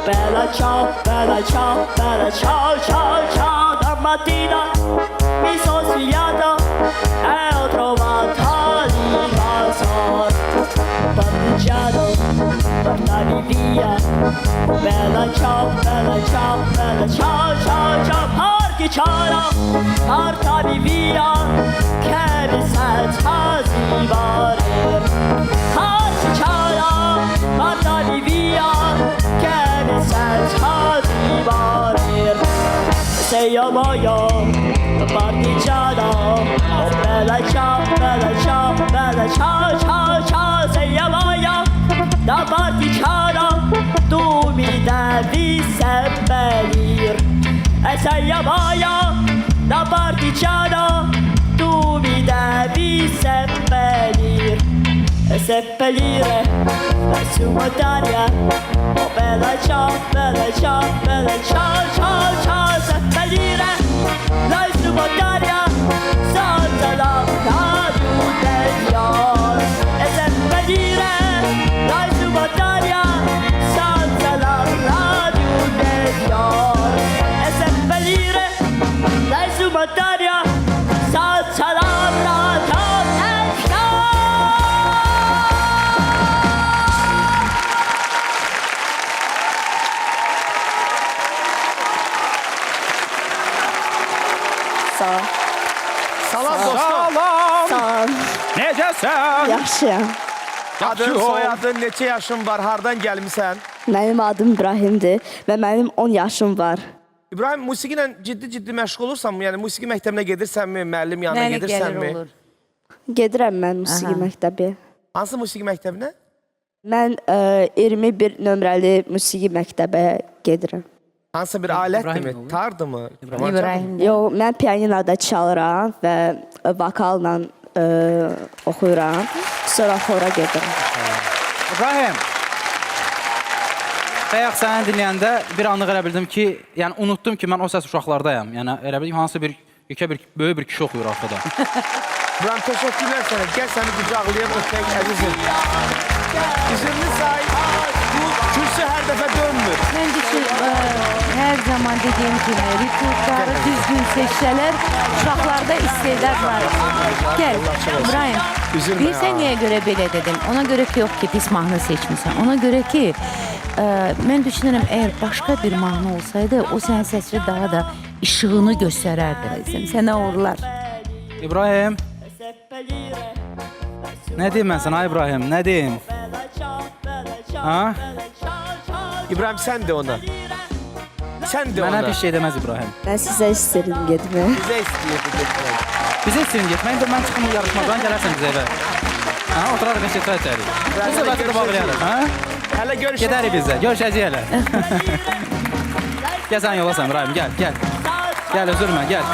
Bella ciao, bella ciao, bella ciao, ciao, ciao. Stamattina mi sono svegliata e ho trovato l'invasor. Partigiano, tornavi via. Bella ciao, bella ciao, bella ciao, ciao, ciao. Partigiano, portami via, che mi senza sivare. Partigiano, portami via, che mi senza sivare. Se io voglio, partigiano, oh bella ciao, bella ciao, bella ciao, ciao, ciao. Se io voglio, da partigiano, tu mi devi seppellir. E se io voglio, da partigiano, tu mi devi seppellir. E seppellire la sua montagna. Oh bella ciao, bella ciao, bella ciao, ciao, ciao. Seppellire la sua montagna sotto la radio degli ori. E seppellire la sua montagna sotto la radio degli ori. E seppellire la sua montagna sotto la radio degli ori. Sağ ol. Salam dostum. Salam. Sağ ol. Necəsən? Yaxşıyam. Adın, ol. soyadın, neçə yaşın var, hardan gəlmisən? Mənim adım İbrahimdir və mənim 10 yaşım var. İbrahim, musiqi ilə ciddi məşğul olursanmı? Yəni, musiqi məktəbinə gedirsənmi, müəllim yanına Nəli gəlir gedirsənmi? olur? Gedirəm mən musiqi məktəbi. Hansı musiqi məktəbinə? Mən 21 nömrəli musiqi məktəbə gedirəm. Hansısa bir alətdir İbrahim mi? olur. Tardı mı? İbrahim. Yox, mən pianinoda çalıram və vokalla oxuyuram. Sonra xora gedirəm. İbrahim. Bayaq səni dinləyəndə bir anlıq elə bildim ki, yəni unutdum ki, mən o səs uşaqlardayam. Yəni elə bildim hansısa bir böyük bir kişi oxuyur arkada. İbrahim, təşəkkürlər sənə. Gəl səni qucaqlayıb öpmək əzizim. Üzümlü say, bu kürsü hər dəfə dönmür. Ben her zaman dediğim gibi ritualları düzgün seçseler uşaqlarda istedad var. Gel İbrahim. Üzülme Bilsen ya. niye göre böyle dedim. Ona göre ki yok ki pis mahnı seçmişsin. Ona göre ki ben düşünürüm eğer başka bir mahnı olsaydı o senin sesini daha da ışığını göstererdi. Sana uğurlar. İbrahim. Nə deyim mən sənə, İbrahim? Nə deyim? Ha? İbrahim, sən de ona. Sən de ona. Mənə bir şey deməz İbrahim. Mən sizə istəyirəm getmək. Bizə istəyirdi getmək. Bizə istəyin getmək, mən çıxım yarışmadan gələrsən bizə evə. Ha, oturarıq eşitlər içərik. Bu söhbəti də bağlayarıq, ha? Hələ görüşək. Gedərik bizə, görüşəcəyik hələ. Gəl sən yolasan İbrahim, gəl. Gəl, üzülmə, gəl.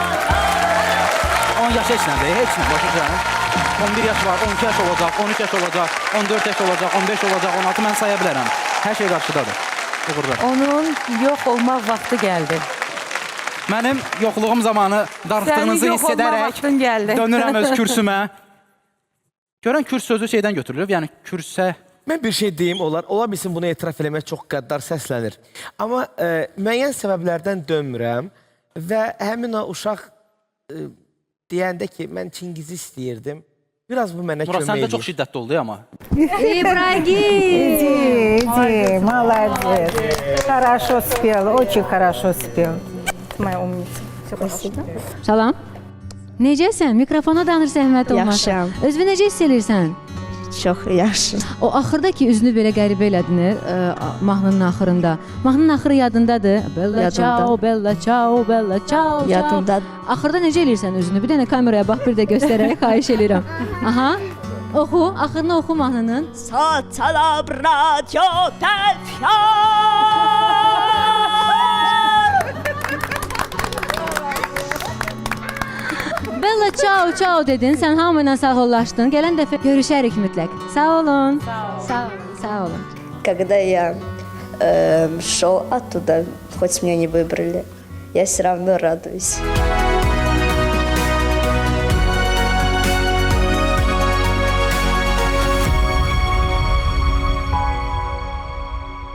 10 yaş heç nədir, heç nə, başa düşürəm. 11 yaş var, 12 yaş olacaq, 13 yaş olacaq, 14 yaş olacaq, 15 olacaq, 16 mən saya bilərəm. Hər şey qarşıdadır. Uğurlar. Onun yok olmak vakti geldi. Mənim yoxluğum zamanı darıxdığınızı Sənin hiss yox olma edərək vaxtın gəldi. dönürəm öz kürsümə. Görən kürs sözü şeydən götürülüb, yəni kürsə. Mən bir şey deyim, ola bilsin bunu etiraf eləmək çox qəddar səslənir. Amma müəyyən səbəblərdən dönmürəm və həmin o uşaq deyəndə ki, mən Çingizi istəyirdim, biraz bu mənə Murat, kömək sən də edir. çox şiddətli oldu amma. İbrahim. Иди, молодец. Хорошо спел, очень хорошо спел. Моя умница. Все спасибо. Salam. Necəsən? Mikrofona danır zəhmət olmasa. Yaxşıyam. Özünü necə hiss edirsən? Çox yaxşı. O axırdakı üzünü belə qəribə elədin mahnının axırında. Mahnının axırı yadındadır. Bella Yadımda. ciao, bella ciao, bella ciao. ciao. Yadımda. Axırda necə eləyirsən özünü? Bir dənə kameraya bax, bir də göstərərək xahiş edirəm. Aha. Oxu, axırını oxu mahnının. Saçalam radyo tefyar. Bella ciao, ciao dedin. Sən hamı ilə sağollaşdın. Gələn dəfə görüşərik mütləq. Sağ olun. Sağ olun. Sağ olun. Когда я шел оттуда, хоть меня не выбрали, я все равно радуюсь.